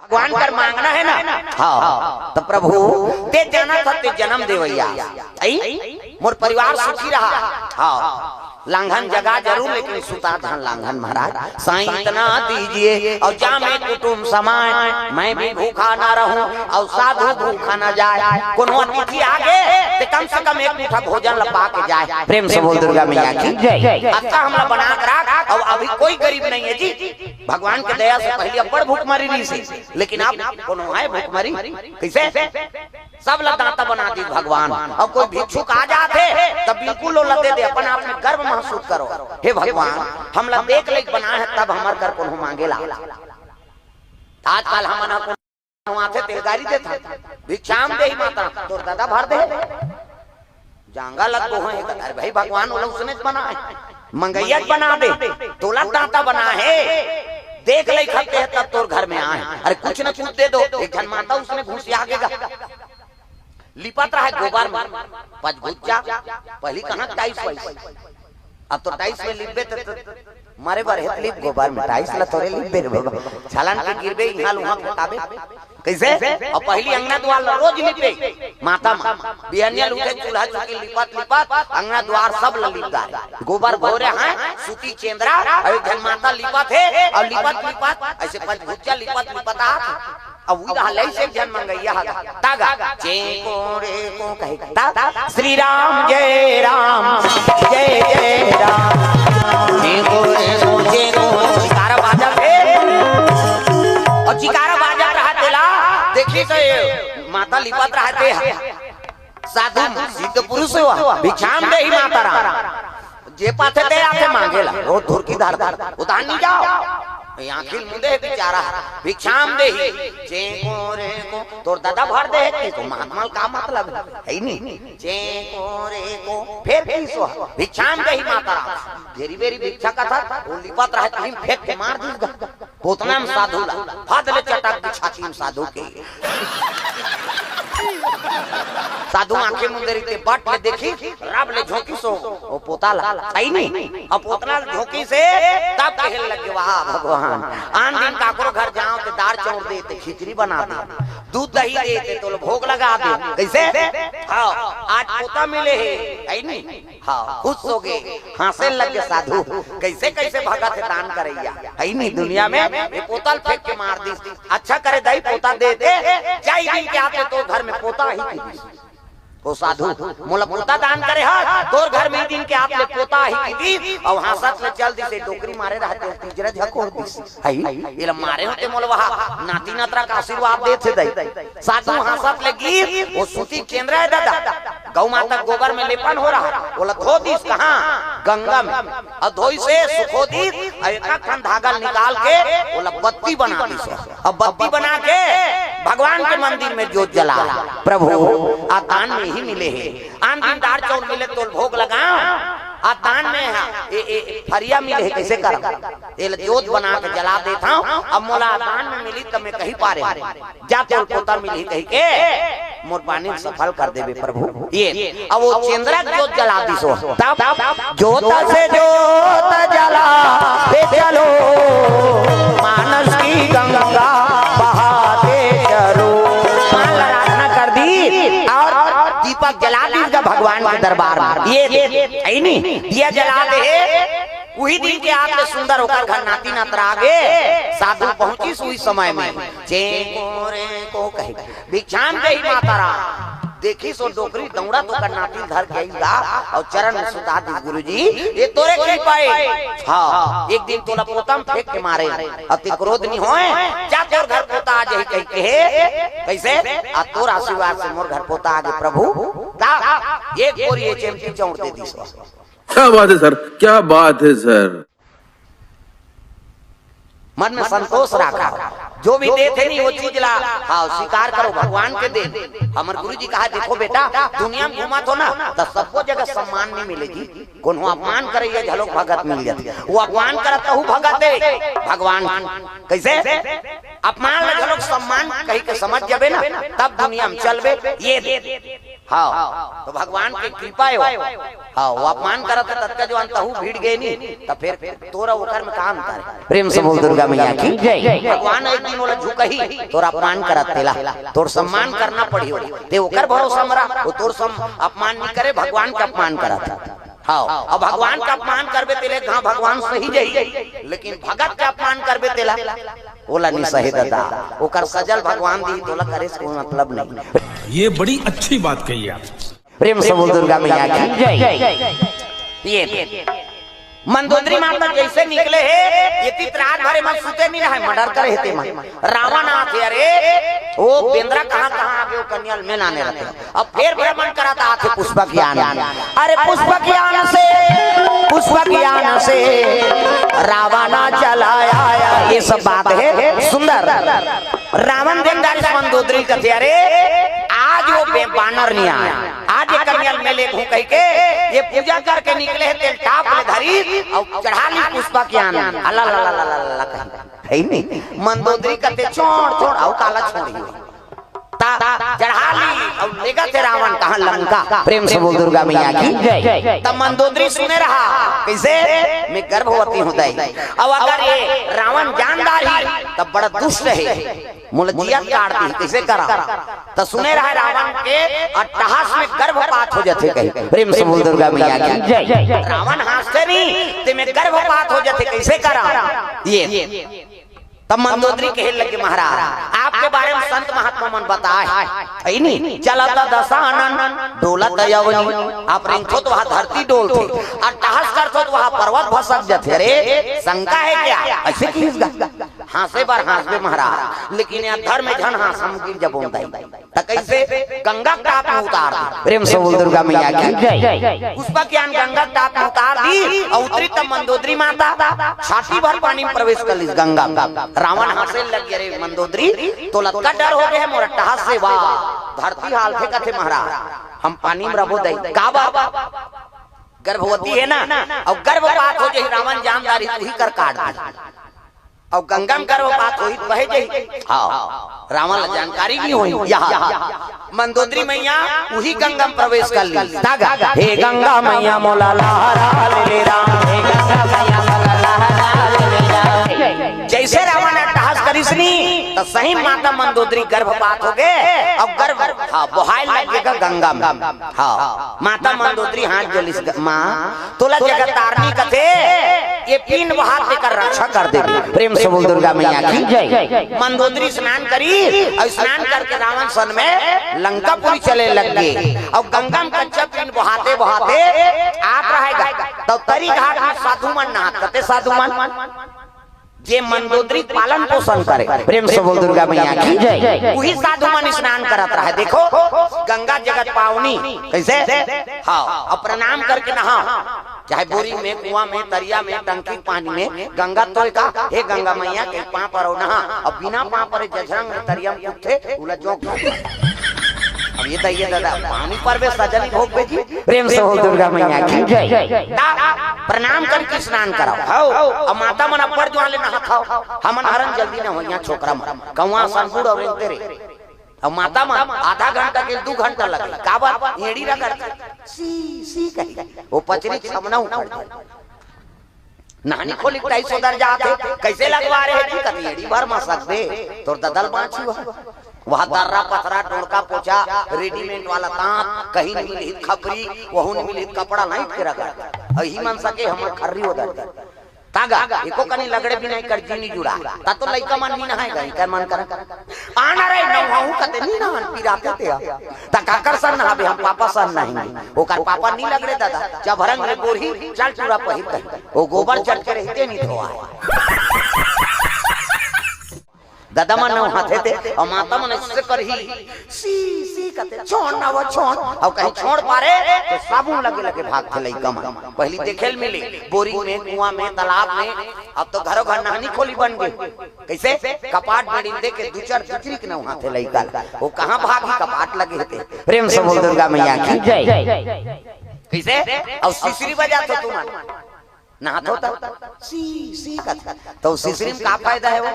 भगवान कर मांगना है ना। हाँ तो प्रभु ते जाना सत्य जन्म देवैया मोर परिवार सुखी रहा। हाँ लांघन जगह जरूर लेकिन सुता धन लांघन महाराज साईं इतना दीजिए और जा मैं कुटुंब समाए मैं भी भूखा ना रहूं और साधु भूखा ना जाए। कोनो अतिथि आगे ते कम से कम एक मुठा भोजन लपा के जाए। प्रेम से बोल दुर्गा मैया की जय। अच्छा हमला बना कर रख और अभी कोई गरीब नहीं है जी। भगवान के दया से पहले बड़ भूखमरी रही से लेकिन आप कोनो आए भूखमरी कैसे सब लदाता बना दी भगवान। और कोई भिक्षुक आ जाते तब बिल्कुल लो लदे दे अपन आपने गर्व महसूस करो। हे भगवान हम ला देख ले बना है तब हमार कर कोनो मांगेला। आजकल हमना को आथे तेलगारी दे था भिक्षाम दे ही माता तोर दादा भर दे जांगा लग को है। अरे भाई भगवान उसने बना है मंगैया बना दे तोला दाता बना है देख ले खाते हैं तब तोर घर में आए। अरे कुछ न कुछ दे दो। एक जन माता उसने घूस आगेगा लिपत रहा है गोबर में पचभुच्चा पहली कहाँ टाइस अब तो टाइस में लिपे मारे बार लिप गोबर में टाइस ला तोरे लिपे बाबा छलान के गिरबे यहाँ लुहा फटाबे कैसे। और पहली अंगना द्वार रोज लिपे माता बिहनिया लुटे चूल्हा चुकी लिपत लिपत अंगना द्वार सब लिपता गोबर भोरे हैं सूती चेंद्रा और जन माता लिपत है और लिपत लिपत ऐसे पचभुच्चा लिपत लिपत अब उधर ले से जन मंगैया तागा जे को रे को कहे श्री राम जय राम जय जय राम जे को रे को चिकारा बाजा है और चिकारा बाजा रहा तेला देखिए तो माता लिपत रहते हैं साधु सिद्ध पुरुष हुआ भिक्षाम दे ही माता राम जे पाथे ते आके मांगेला वो धुर की धार उतार नहीं जाओ आखिर मुंडे बेचारा भिक्षाम दे जे को रे को तोर दादा भर दे तो महात्मा का मतलब है नहीं जे को रे को फिर किसो भिक्षाम दे ही माता घेरी बेरी भिक्षा का था वो लिपत रहे कहीं फेंक के मार दी पोतना में साधु फादले चटक की छाती में साधु के साधु आंखें मुंदे रीते बट ले देखी रब ले झोंकी सो वो पोता ला सही नहीं अब पोतना झोंकी से तब कहने लगे वाह भगवान आन दिन काकरो घर जाओ तो दाल चावल देते खिचड़ी बना दे दूध दही देते तो भोग लगा दे कैसे। हाँ आज पोता मिले है सही नहीं। हाँ खुश हो गए हंसे लगे साधु कैसे कैसे भगत दान करैया है नहीं दुनिया में ये पोतल फेंक के मार दी अच्छा करे दही पोता दे दे जाई के आते तो घर में पोता ही वो साधु मोला पोता दान करे हा तोर घर में दिन के आप ले पोता ही की और हासत ले चल दी से डोकरी मारे रहते तीजरा झकोर दी हई ये मारे होते मोल वहा नाती नातरा का आशीर्वाद देते दई साधु हासत ले गिर वो सूती केंद्र है दादा गौ माता गोबर में लेपन हो रहा बोला धो दी कहां गंगा में और धोई से सुखो दी एक खंड धागा निकाल के बोला बत्ती बना दी अब बत्ती बना के भगवान के मंदिर में जोत जला प्रभु आतान में ही मिले हैं आन दिन दार चौर मिले तो भोग लगाओ आतान में फरिया मिले है कैसे कर जोत बना के जला देता हूँ अब मोला आतान में मिली तो मैं कहीं पारे जाते पोता मिली कहीं के मोर पानी सफल कर देवे प्रभु ये अब वो चंद्रा जोत जला दी सो तब जोत से जोत जला दे चलो मानस की गंगा बहाते चलो आराधना कर दी और दीपक जला दी भगवान के दरबार में ये नहीं दिया जला दे वही दिन के आगे सुंदर होकर घर नाती नातरा आगे साधु पहुंची सुई समय में जे को रे को कहे भिक्षाम दे ही माता राम देखी सो डोकरी दौड़ा तो कर नाती धर गईला और चरण में सुता दी गुरुजी ये तोरे कृपा है। हाँ एक दिन तोला पोता में फेंक के मारे अति क्रोध नहीं होए जा तोर घर पोता आ जाई कह के कैसे आ तोर आशीर्वाद से मोर घर पोता आगे प्रभु ता एक बोरी ये चमची चौड़ दे दी सो। क्या बात है सर क्या बात है सर मन में संतोष रखा जो भी दे थे नहीं वो चीज ला हाँ स्वीकार करो भगवान के दे हमारे गुरु जी कहा देखो बेटा दुनिया में घुमा तो ना तो सबको जगह सम्मान नहीं मिलेगी कोनो अपमान करे झलोक भगत मिल जाती वो अपमान करता हूँ भगत दे भगवान कैसे अपमान झलोक सम्मान कहीं के समझ जाबे ना तब दुनिया में चलबे ये हाँ तो भगवान की कृपा है हाँ वो अपमान करत है तत्का जो अंतहु भीड़ गए नहीं तो फिर तोरा ओकर में काम करे प्रेम से बोल दुर्गा मैया की जय। भगवान एक दिन बोला झुकही तोरा अपमान करत तेला तोर सम्मान करना पड़ी ते ओकर भरोसा मरा वो तोर अपमान नहीं करे भगवान का अपमान करत हाँ अब भगवान का अपमान करबे तेले कहाँ भगवान सही जाई लेकिन भगत का अपमान करबे तेला ओला नहीं सही दादा ओकर सजल भगवान दी तोला करे से कोई मतलब नहीं। ये बड़ी अच्छी बात कही आप। प्रेम से बोल दुर्गा मैया की जय। ये मंदोदरी माता जैसे निकले है ये रात भरे मन सुते नहीं रहे मर्डर करे थे मन रावण आते अरे वो बेंद्रा कहाँ आगे वो कन्याल में आने रहते अब फिर भ्रमण कराता आते पुष्पक यान अरे पुष्पक यान से रावण चलाया ये सब बात है सुंदर रावण देनदार मंदोदरी कहते अरे आज वो बानर नहीं आया आज ये कन्याल में ले घूम कह के ये पूजा करके निकले हैं तेल टाप में धरी और चढ़ा ली पुष्पक यान अल्लाह है नहीं मंदोदरी कहते छोड़ आओ काला छोड़ियो चढ़ा ली और लेगा थे रावण कहाँ लंका। प्रेम से बोल दुर्गा मैया की जय। तब मंदोदरी सुने रहा कैसे मैं गर्भवती हूँ अब अगर ये रावण जानदार ही तब बड़ा दुष्ट है मुलजिया काटती कैसे करा तो सुने रहा रावण के अट्टहास में गर्भपात हो जाते कहीं। प्रेम से बोल दुर्गा मैया की जय। रावण हंसते नहीं ते में गर्भपात हो जाते कैसे करा ये तब मंदोदरी कहे लगे महाराज आपके बारे में संत महात्मा मन बताए नहीं चलता दशानन डोलत यवनी आप रिंखो तो वहाँ धरती डोलते अट्टहास करते तो वहाँ पर्वत भसक जाते अरे शंका है क्या ऐसे किसगा हंसे बार हंसबे महाराज लेकिन यहाँ धर्म में झन हाँ समुद्र जब होता है कैसे गंगा टाप में उतार प्रेम से बोल दुर्गा मैया की जय। पुष्पक यान गंगा टाप में उतार दी और उतरी तब मंदोदरी माता छाती भर पानी में प्रवेश कर ली गंगा रावण हंसे लग गए रे मंदोदरी तो लटका डर हो गए मोर अट्टहास से वाह धरती हाल थे कथे महाराज हम पानी में रबो दई का बाबा गर्भवती है ना और गर्भपात हो जाए रावण जानदारी तू ही कर काट दी और गंगा में गर्भपात होई बहे जाई हाँ रावण जानकारी की होई यहाँ मंदोदरी मैया वही गंगा में प्रवेश कर ली हे गंगा मैया मोला लहरा ले राम हे गंगा मैया मोला लहरा ले जैसे रावण अट्टहास करिसनी तो सही माता मंदोदरी गर्भपात हो गए और गर्भ हाँ बहाय लगेगा गंगा में हाँ माता मंदोदरी हाथ जलिस माँ तोला जगत तारनी कथे ये पीन बहात लेकर रक्षा कर देगी। प्रेम से बोल दुर्गा मैया की जय। मंदोदरी स्नान करी और स्नान करके रावण सन में लंकापुरी चले लग गए और गंगा में कच्चा पीन बहाते बहाते आप रहेगा तो तरी घाट में साधु मन नहात कहते साधु मन जे मंदोदरी पालन पोषण करे। प्रेम से बोल दुर्गा मैया की जय। वही साधु मन स्नान करत रहा देखो गंगा जगत पावनी कैसे हाँ और प्रणाम करके नहा चाहे बोरी में कुआं में तरिया में टंकी पानी में गंगा तो का हे गंगा मैया के पाँव पर नहा अब बिना पाँव पर जझरंग तरिया में उठे उला जोक अब ये दइए दादा पानी पर वे सजनी भोग बेजी। प्रेम से बोल दुर्गा मैया की जय। प्रणाम करके स्नान कराओ और माता मन अपर जो ले नहा खाओ हमन हरन जल्दी ना हो यहाँ छोकरा मन कौवा सनपुर और तेरे और माता मन आधा घंटा के 2 घंटा लगे का बात एड़ी ना करते सी कही वो पचरी छमना उखड़ नानी खोली टाई सोदर जाते कैसे लगवा रहे हैं कभी एड़ी भर मा सकते तोर ददल बांची वहाँ दर्रा पथरा टोड़का पोछा रेडीमेड वाला तांत कहीं नहीं मिली खपरी वहू नहीं मिली कपड़ा नहीं के रखा यही मन सके हम खर्री हो जाते तागा एको कनी लगड़े भी नहीं कर जीनी जुड़ा ता तो लइका मन नहीं नहाए गई कर मन कर आना रे नहाऊ कते नहीं नहान पिराते ते ता काकर सन नहाबे हम पापा सन नहीं ओकर पापा नहीं लगड़े दादा जब रंग रे गोरी चल चूड़ा पहिर ओ गोबर चढ़ के रहते नहीं धोआ दादा मन हाथे थे और माता मन इससे कर ही सी कहते छोड़ ना वो छोड़ और कहीं छोड़ पारे तो साबुन लगे भाग थे लइका मन पहली देखेल मिली बोरी में कुआं में तालाब में अब तो घरों घर नहानी खोली बन गई कैसे कपाट में दे के 2-4 चिचरी के ना थे लइका वो कहां भागी कपाट लगे थे। प्रेम से बोल दुर्गा मैया की जय। कैसे और सिसरी बजा तो तुम नहात होता सी कहता तो सिसरी में का फायदा है वो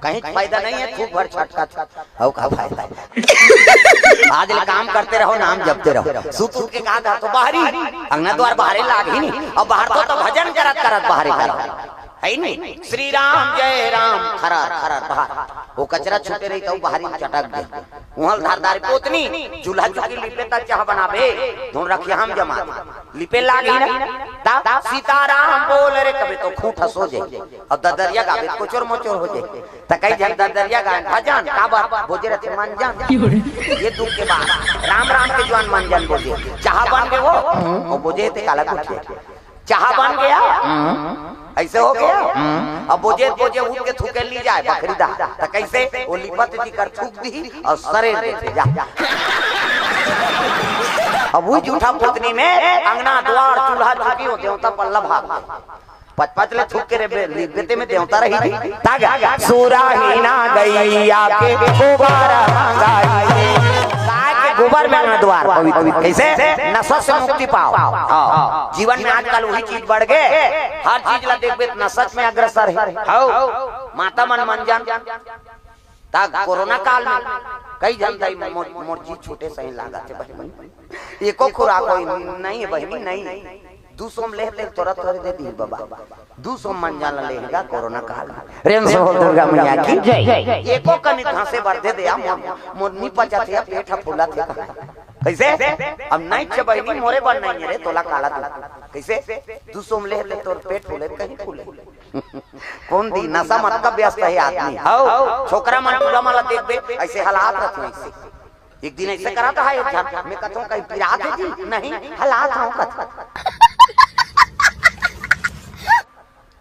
कहीं फायदा नहीं है, खूब भर छटका हो का फायदा है। आज काम करते रहो, नाम जपते रहो, सूत के कहा तो बाहरी अंगना द्वार बाहरे लाग ही नहीं, और बाहर तो भजन करत करत बाहरे करो है नहीं। श्री राम जय राम खरार खरार बाहर वो कचरा छूटे रही तो बाहरी चटक दे वहां धारदार पोतनी चूल्हा चुकी लिपे तक चाह बनाबे धुन रखिए हम जमा लिपे लागी ना ता सीताराम बोल रे कबे तो खूंट हसो जे और ददरिया गावे कोचोर मोचोर हो जे त कई जन ददरिया गान भजन का बात बोजे रे मन जान ये दुख के बाद राम राम के जवान मन जान बोले चाह बन गए वो बोझे थे काला कुछ चाह बन गया ऐसे हो गया। अब बोझे बोझे उठ के थूके ली जाए बकरीदा तो कैसे वो लिपत जी कर थूक दी और सरे देते जा। अब वो जूठा पुतनी में अंगना द्वार चूल्हा चुकी हो देवता पल्ला भाग पचपचले थूक के रे बेटे में देवता रही थी तागा सूरा ही ना गई आपके गोबारा मंगाई गोबर में द्वार पवित्र कैसे नशा से मुक्ति पाओ। जीवन में आजकल वही चीज बढ़ गए, हर चीज ला देखबे नशा में अग्रसर है। माता मन मंजन कोरोना काल में कई जन मोर जी छोटे सही लागा थे बहनी एको खुराक नहीं है बहनी नहीं 200 ले तुरंत कर दे दी बाबा 200 मंजन लेगा कोरोना काल में। प्रेम से बोल दुर्गा मैया की जय। एको कनी घासे बढ़ते दे मोरनी पचाते पेट फूला थे कैसे अब नहीं छे बहनी मोरे बन नहीं रे तोला काला कैसे 200 ले तोर पेट फूले कहीं फूले कौन दी नशा मत का व्यस्त है आदमी हां छोकरा मन पूरा माला देखबे ऐसे हालात रहते ऐसे एक दिन ऐसे करा था एक जन मैं कहता हूं कहीं पिरा दे जी नहीं हालात हूं कथा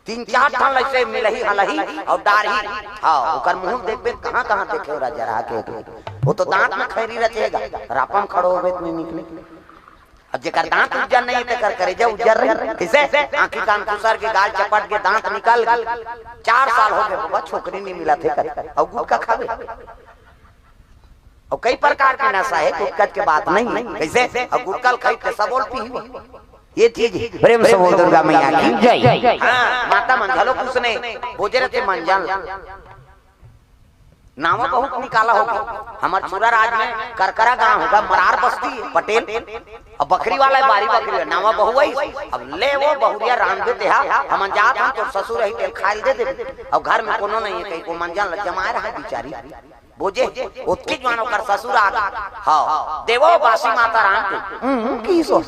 3-4 ठन ऐसे मिलही हलही और दाढ़ी हां ओकर मुंह देखबे कहां-कहां देखे राजा रहा के वो तो दांत में खैरी रचेगा रापम खड़ो होबे नहीं निकले अब जेकर दांत उज्जर नहीं ते कर करे जा उज्जर रहे कैसे आंखी कान खुसर के गाल चपट के दांत निकल 4 साल हो गए बाबा छोकरी नहीं मिला थे कर और गुटखा खावे और कई प्रकार के नशा है गुटखा के बात नहीं कैसे अब गुटखा खाई के सब बोल पी ये चीज प्रेम से बोल दुर्गा मैया की जय। हां माता मन घलो कुछ नहीं बोझे थे मन जान नावा बहुत निकाला होगा हमार चूरा राज में करकरा गांव होगा मरार बस्ती पटेल अब बकरी वाला बारी बकरी नावा बहु अब ले वो बहुरिया रान दे देहा हम जात हम तो ससुर रही तेल खाइल दे दे अब घर में कोनो नहीं है कहीं को मंजन ल जमाए रहा बेचारी बोझे उत्की जवान कर ससुर आ हां देवो बासी माता राम की सो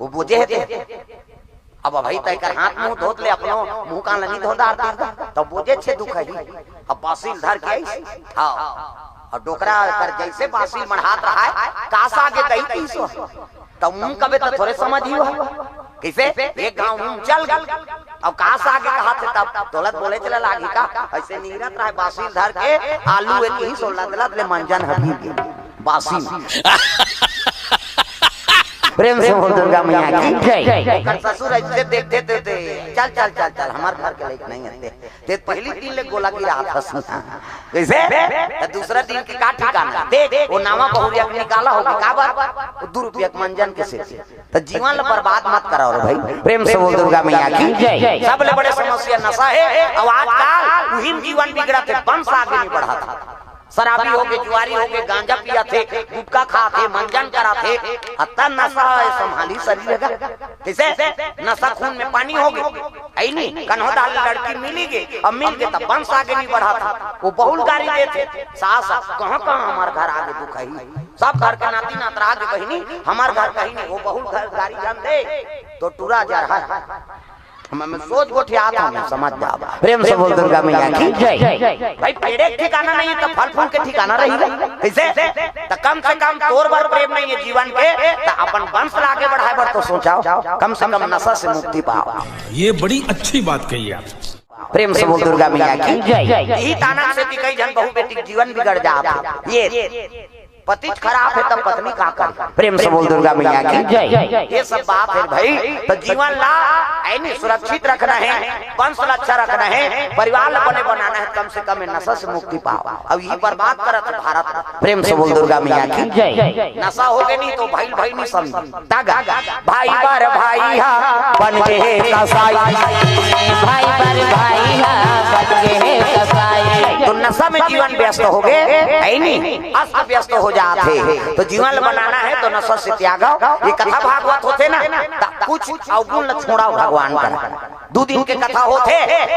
वो बोझे थे अब भाई तय कर हाथ मुंह धोत ले अपनो मुंह कान नहीं धोदार तब बोझे छे दुख है अब बासील धर के हां और डोकरा कर जैसे बासील मढ़ात रहा है कासा के दई 300 तब मुंह कबे तो थोड़े समझ ही हो कैसे एक गांव चल गल अब कास आगे कहा थे तब दौलत बोले चला लागी का ऐसे नीरत रहा बासील धर के आलू एक ही सोला दलत ले मंजन हबी बासील प्रेम से बोल दुर्गा मैया की जय। कर ससुर ऐसे देखते थे चल चल चल चल हमार घर के लायक नहीं आते ते पहली दिन ले गोला की रात हंस कैसे दूसरा दिन की का ठिकाना देख वो नावा बहुरिया निकाला होगा का बात 2 रुपया के मंजन के से तो जीवन ल बर्बाद मत कराओ रे भाई। प्रेम से बोल दुर्गा मैया की जय। सबले बड़े समस्या नशा है और आजकल उहिम जीवन बिगड़ा थे वंश आगे नहीं बढ़ा था शराबी हो गए जुआरी हो गए गांजा पिया थे गुटखा खा थे मंजन करा थे अतः नशा संभाली शरीर का कैसे नशा खून में पानी हो गई ऐ नहीं कन्हौदा लड़की मिली गई अब मिल गए तब वंश आगे नहीं बढ़ा था वो बहुल गाड़ी दे थे सास कहां हमारे घर आगे दुखाई सब घर के नाती नातरा आगे बहनी हमारे घर कहीं नहीं वो बहुल घर गाड़ी जान दे तो टूरा जा रहा है मैं सोच गोठिया आता समझ जा। प्रेम से बोल दुर्गा मैया की जय। भाई पेड़े ठिकाना नहीं है तो फल फूल के ठिकाना रहेगा कैसे तो कम से कम तोर बार प्रेम नहीं है जीवन के तो अपन वंश आगे बढ़ाए बढ़ तो सोचाओ कम से कम नशा से मुक्ति पाओ। ये बड़ी अच्छी बात कही आप। प्रेम से बोल दुर्गा मैया की जय। यही ताना से कई जन बहु बेटी जीवन बिगड़ जाता ये पति खराब है तब पत्नी का कर। प्रेम से बोल दुर्गा मैया की जय। ये सब बात है भाई तो जीवन ला ऐनी सुरक्षित रखना है वंश अच्छा रखना है परिवार अपने बनाना है कम से कम नशा से मुक्ति पाओ अब ये बर्बाद करत भारत। प्रेम से बोल दुर्गा मैया की जय। नशा हो गए नहीं तो भाई भाई नहीं समझ तागा भाई पर भाई हा बन के कसाई भाई पर भाई हा बन के कसाई तो नशा में जीवन व्यस्त हो गए है नहीं, अस्त व्यस्त हो जाते। तो जीवन बनाना है तो नशा से त्यागो। ये कथा भागवत होते ना कुछ अवगुण न छोड़ाओ भगवान का। 2 दिन के कथा होते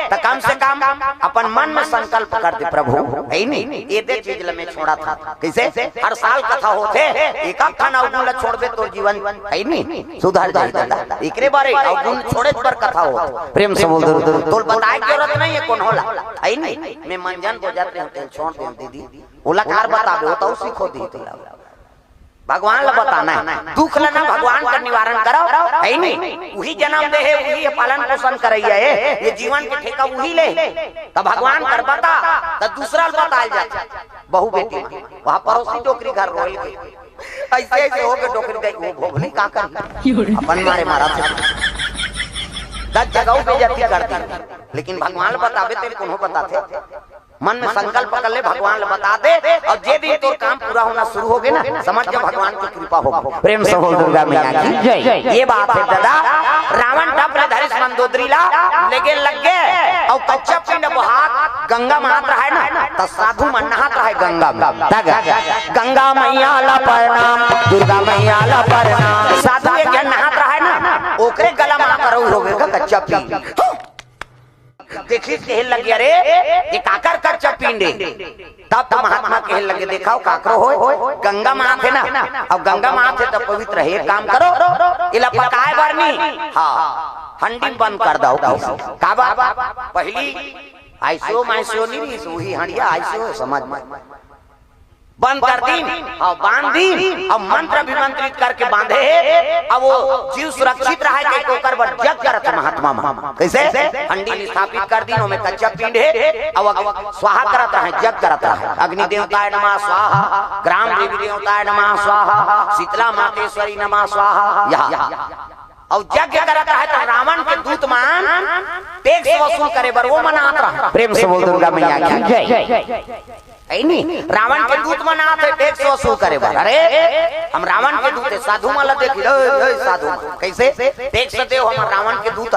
तो कम से कम अपन मन में संकल्प कर दे प्रभु है नहीं ये दे चीज में छोड़ा था। कैसे हर साल कथा होते एक खाना अवगुण छोड़बे तो जीवन है नहीं सुधर जाएगा। एकरे बारे अवगुण छोड़े पर कथा हो प्रेम से बोल दो तो बताए की जरूरत नहीं है कौन होला है नहीं। मैं मंजन हो जाते हैं छोड़ दे दीदी ओला कार बताबे हो तो सीखो दी तो भगवान ला बताना है। दुख लेना भगवान का निवारण करो है नहीं। वही जन्म दे है वही पालन पोषण करैया है ये जीवन के ठेका वही ले तब भगवान कर बता तब दूसरा बताया जाता। बहु बेटी वहाँ पड़ोसी डोकरी घर रोल ऐसे ऐसे हो के डोकरी दे वो भोगली का कर अपन मारे मारा 10 जगहों पे जाती करती लेकिन भगवान बतावे तेरे कौन बताते। मन में संकल्प कर ले भगवान बता दे और जे दिन तो काम पूरा होना शुरू हो गए ना समझ जा भगवान की कृपा होगी। प्रेम से बोल दुर्गा मैया की जय। ये बात है दादा रावण टप ले धरिस मंदोदरी ला लेके लग गए और कच्चा पिंड बहात गंगा महात रहा है ना तो साधु मन नहात रहा है गंगा में। गंगा मैया ला प्रणाम दुर्गा मैया ला प्रणाम। साधु एक जन नहात रहा है ना ओकरे गला में आकर हो गए कच्चा पिंड। देखी कहने लगे अरे ये काकर कच्चा पिंडे तब तो महात्मा कहने लगे देखा काकरो हो गंगा माँ थे ना अब गंगा माँ थे तो पवित्र है काम करो इला पकाए बरनी हाँ हंडी बंद कर दो का बात पहली आईसीओ माईसीओ नहीं वही हंडिया आईसीओ समझ में बंद कर दी और बांध दी और मंत्र अभिमंत्रित करके बांधे अब वो जीव सुरक्षित रहा है तो कर जग करत महात्मा कैसे हंडी स्थापित कर दी में कच्चा पिंड है अब स्वाहा करत रहे जग करत रहे। अग्नि देवताय नमः स्वाहा ग्राम देवी देवताय नमः स्वाहा शीतला मातेश्वरी नमः स्वाहा यहाँ और यज्ञ करत रहे तो रावण के दूत मान टैक्स वसूल करे बर वो मनात रहा। प्रेम से बोल दुर्गा मैया की जय। नहीं रावण के दूत मना थे टैक्स वसूल करे बार। अरे हम रावण के दूत साधु माला देखी साधु कैसे टैक्स दे हम रावण के दूत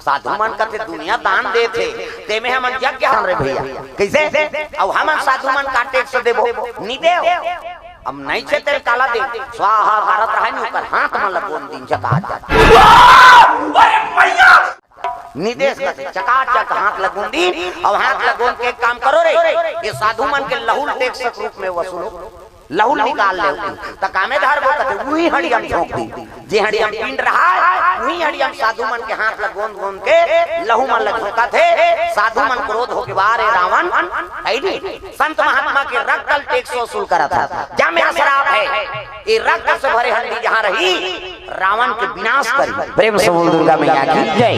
साधु मन करते दुनिया दान दे थे ते में हम यज्ञ रे भैया कैसे अब हम साधु मन का टैक्स देबो नहीं दे हम नहीं छे तेरे काला दे स्वाहा भारत रहा नहीं कर हाथ में लगोन दिन चका निदेश चकाचक हाथ लगून दी और हाथ लगून के काम करो रे ये साधु मन के लहुल टैक्स रूप में वसूलो लहुल निकाल ले तो कामेधार वो कहते वही हड़ियम झोंक दी जे हड़ियम पिंड रहा वही हड़ियम साधु मन के हाथ लगोन गोन के लहू मन लग झोंका थे। साधु मन क्रोध हो के बारे रावण ऐडी संत महात्मा के रक्तल टैक्स वसूल करा था जा मेरा शराब है ये रक्त से भरे हंडी जहाँ रही रावण के विनाश करी। प्रेम से बोल दुर्गा मैया की जय।